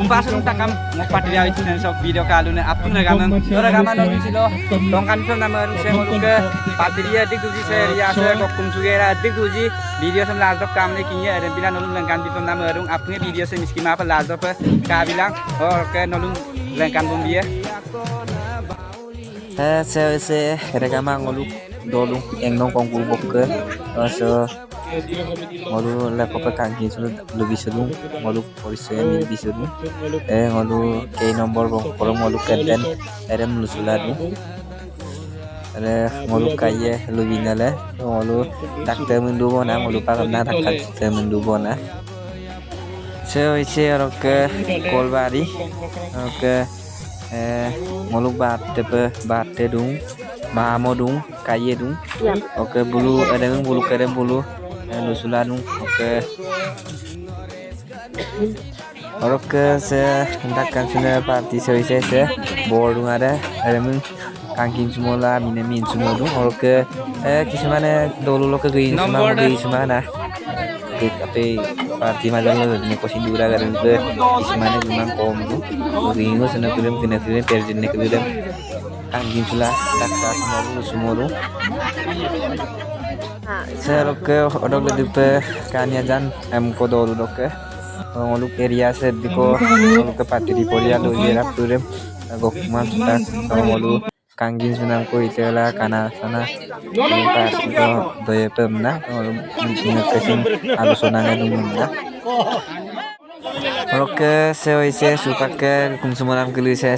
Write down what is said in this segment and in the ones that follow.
Kumpasa nung takam ngopatria itu dan sok video kalune apun ragaman nolu silo tongkan film nama saya ngoluke patria dikuji seria saya kokum sugera dikuji video sem lazok kamne kinya ada bilang nolu lengkan film nama erung apune video sem miskin apa lazok pe ka bilang ke nolu lengkan bumbia se ragaman ngolu dolu yang nong kongku bokke so ngolu la kopa kanki sulu lebih seru ngolu polisi yang lebih seru ngolu ke nomor kalau ngolu kenten ada melusuladu ada ngolu kaya lebih nala ngolu takte mendubona ngolu pakarna takte mendubona so isi roke kolbari roke ngolu batte dung mahamo dung kaya dung oke bulu ada yang bulu kerem bulu lusulan oke oke saya hendakkan sudah parti saya boardung ada mung kangking semula min semua dung oke kismane dulu lo ke gini semana tapi parti malam lo ni kosin dura garan ke kismane gimana kom dung gini sana film terjun film kangking sula dakta semua dung saya roke odok le dupe kanya jan ko dolu doke ngolu area se biko ngolu ke pati di poria lo yera turem gok manta ngolu kangin sunang ko itela kana sana pas ko doye pemna ngolu kesin alu sonanga dumna roke se oise supake kum sumuram kili se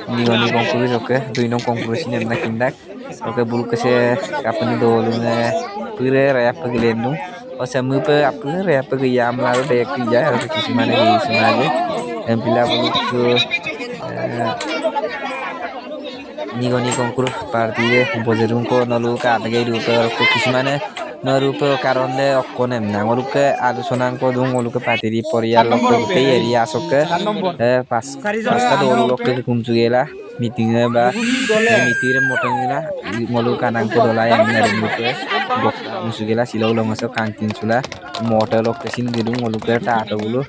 ningoni konkurus oke duinong konkurusnya nak tindak oke bulu ke se kapani dolu ne pure raya pagilenu o samu pe apure raya pagiyam lalu de kija atau kisimane di semaje dan bila bulu ke nigoni konkur partide bozerun ko nolu ka tage rupe ko kisimane no rupe karonde okkonem na ngoluke alusonan ko dung ngoluke patiri porial lokko te area sokke pas ka dolu lokko kumjugela meeting ba meeting motongila ngolu kanang ko dola yang nari muke bok musugela silau lo masuk kangkin sula motor lokko sin gidung ngoluke ta to bulu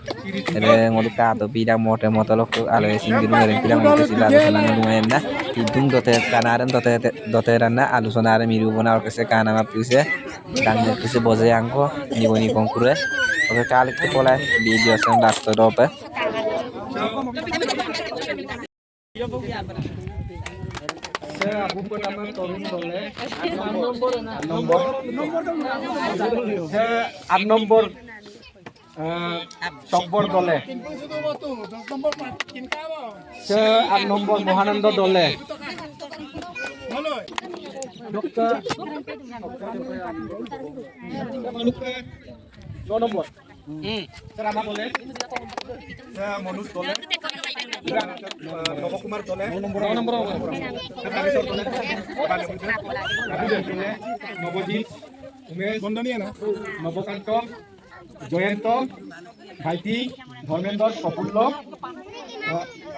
ngolu ka to pida motor lokko alo sin gidung ngeren pida ngoluke sila alusonan ngolu emna tidung dote ranna alusonare miru bona orkese kana mapuse dan kese boze angko nigoni konkure oke kali ke pola video sen dakto dope aku pertama tolong boleh nomor Sokbor dole se nomor Mohanando dole dokter no nomor Serama dole se Monus dole Novo Kumar dole nomor Novojit Umesh Bondaniana Novokanto Joyanto Bhaiti Dharmendra Popullo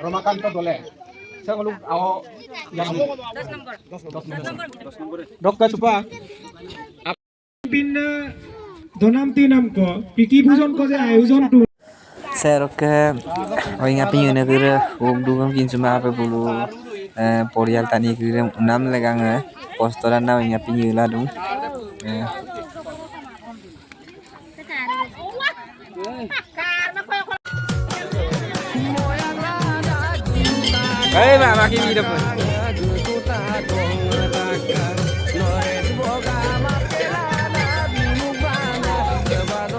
Romakanto dole saya ngelu awo yang 10 nomor dokter coba pin দনাম তিনাম ক পিকি ভোজন ক যে আয়োজন two seroke oinga pinyune kire dugam kinsuma ape bulu porial tani kire unam legang postoran na oinga pinyula dung Hei mak makin hidup.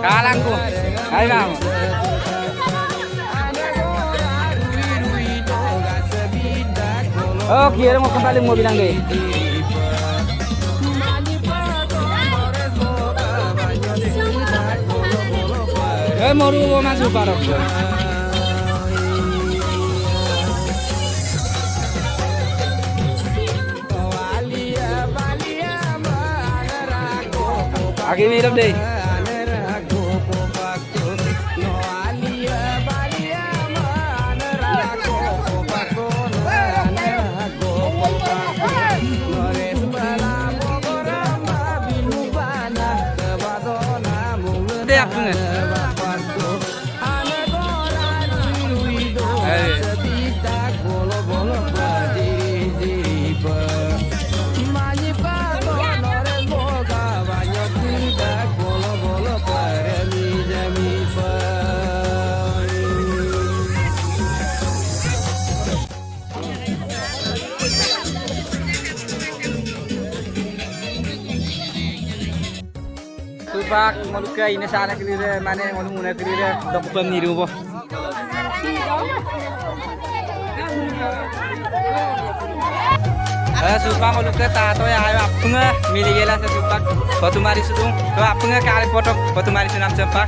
Kalangku. Hai mak. Oh, kira mau kembali mau bilang deh. Mau masuk parok. Lagi hidup deh. supak ngoluk ke ini sana kiri mana ngoluk muna kiri dokter niru bo. Supak ngoluk ke tato ya ayo apunga milih gela supak foto mari sudung to apunga kali foto mari sunam supak.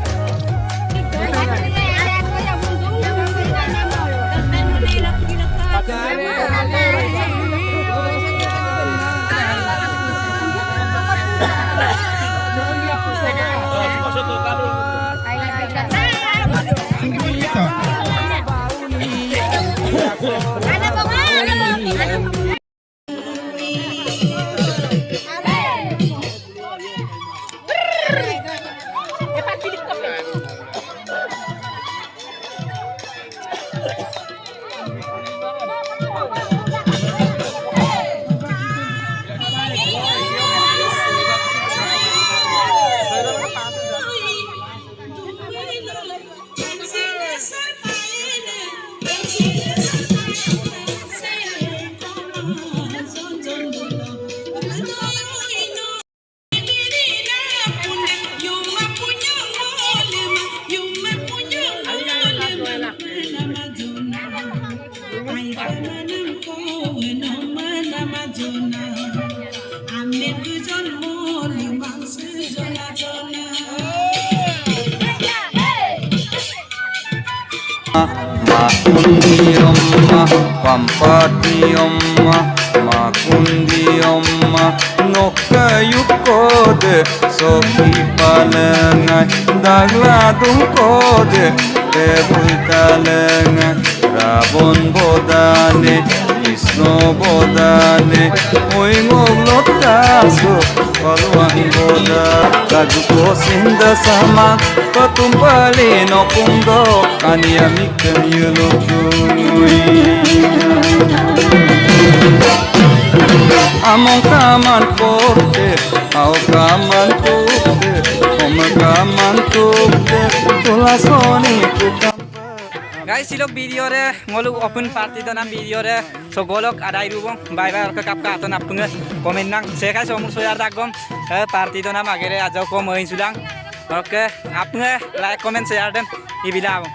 Makundi Amma, Pampati Amma, Makundi Amma, Nokayukode, Soki Palengai, Dagladung Kode, Tebul Talengai, Rabon Bodane, Isno Bodane, Oingog Lotaso, Paluang Boda, Kaguko Sinda Sama, Patumpali no Pundo, Kaniamikan Yulukui. Among kaman kote, au kaman kote, om kaman kote, tulasoni kukam. Guys, silok video re ngoluk open party donam video re so golok adai rubong bye bye ka kapka aton apunga komen nang sekai somur soyar dagom party donam agere ajau ko moin sulang oke apunga like comment share dem ibila